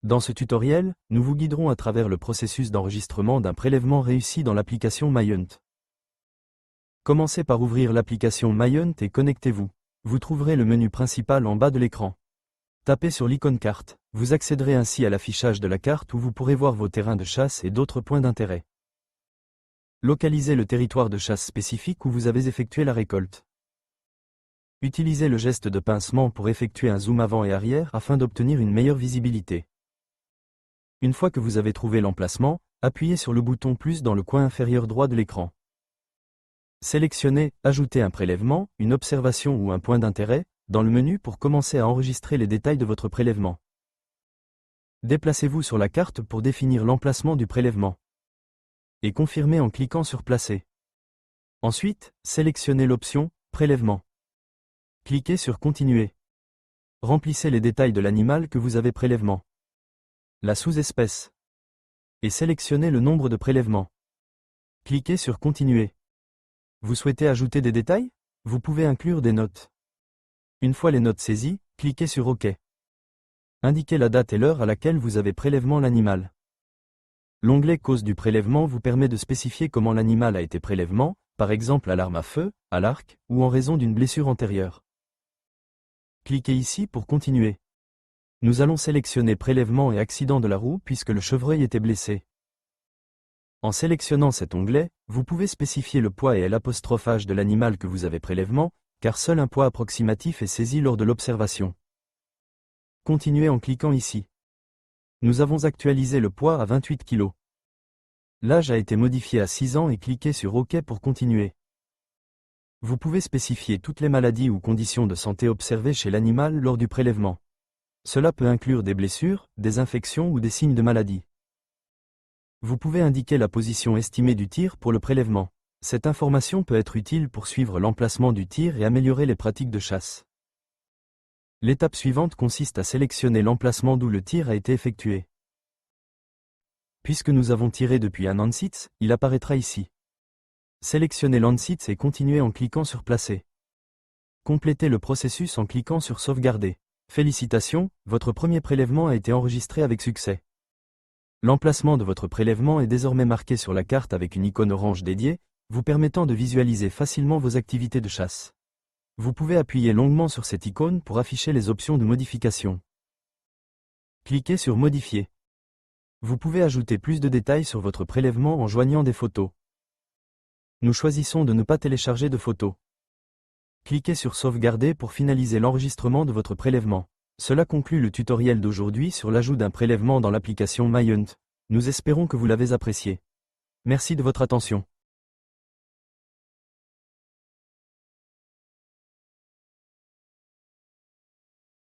Dans ce tutoriel, nous vous guiderons à travers le processus d'enregistrement d'un prélèvement réussi dans l'application MyHunt. Commencez par ouvrir l'application MyHunt et connectez-vous. Vous trouverez le menu principal en bas de l'écran. Tapez sur l'icône carte. Vous accéderez ainsi à l'affichage de la carte où vous pourrez voir vos terrains de chasse et d'autres points d'intérêt. Localisez le territoire de chasse spécifique où vous avez effectué la récolte. Utilisez le geste de pincement pour effectuer un zoom avant et arrière afin d'obtenir une meilleure visibilité. Une fois que vous avez trouvé l'emplacement, appuyez sur le bouton plus dans le coin inférieur droit de l'écran. Sélectionnez « Ajouter un prélèvement, une observation ou un point d'intérêt » dans le menu pour commencer à enregistrer les détails de votre prélèvement. Déplacez-vous sur la carte pour définir l'emplacement du prélèvement. Et confirmez en cliquant sur Placer. Ensuite, sélectionnez l'option « Prélèvement ». Cliquez sur Continuer. Remplissez les détails de l'animal que vous avez prélèvement. La sous-espèce. Et sélectionnez le nombre de prélèvements. Cliquez sur Continuer. Vous souhaitez ajouter des détails? Vous pouvez inclure des notes. Une fois les notes saisies, cliquez sur OK. Indiquez la date et l'heure à laquelle vous avez prélèvement l'animal. L'onglet Cause du prélèvement vous permet de spécifier comment l'animal a été prélèvement, par exemple à l'arme à feu, à l'arc, ou en raison d'une blessure antérieure. Cliquez ici pour continuer. Nous allons sélectionner prélèvement et accident de la roue puisque le chevreuil était blessé. En sélectionnant cet onglet, vous pouvez spécifier le poids et l'apostrophe de l'animal que vous avez prélèvement, car seul un poids approximatif est saisi lors de l'observation. Continuez en cliquant ici. Nous avons actualisé le poids à 28 kg. L'âge a été modifié à 6 ans et cliquez sur OK pour continuer. Vous pouvez spécifier toutes les maladies ou conditions de santé observées chez l'animal lors du prélèvement. Cela peut inclure des blessures, des infections ou des signes de maladie. Vous pouvez indiquer la position estimée du tir pour le prélèvement. Cette information peut être utile pour suivre l'emplacement du tir et améliorer les pratiques de chasse. L'étape suivante consiste à sélectionner l'emplacement d'où le tir a été effectué. Puisque nous avons tiré depuis un Ansitz, il apparaîtra ici. Sélectionnez l'Ansitz et continuez en cliquant sur Placer. Complétez le processus en cliquant sur Sauvegarder. Félicitations, votre premier prélèvement a été enregistré avec succès. L'emplacement de votre prélèvement est désormais marqué sur la carte avec une icône orange dédiée, vous permettant de visualiser facilement vos activités de chasse. Vous pouvez appuyer longuement sur cette icône pour afficher les options de modification. Cliquez sur Modifier. Vous pouvez ajouter plus de détails sur votre prélèvement en joignant des photos. Nous choisissons de ne pas télécharger de photos. Cliquez sur Sauvegarder pour finaliser l'enregistrement de votre prélèvement. Cela conclut le tutoriel d'aujourd'hui sur l'ajout d'un prélèvement dans l'application MyHunt. Nous espérons que vous l'avez apprécié. Merci de votre attention.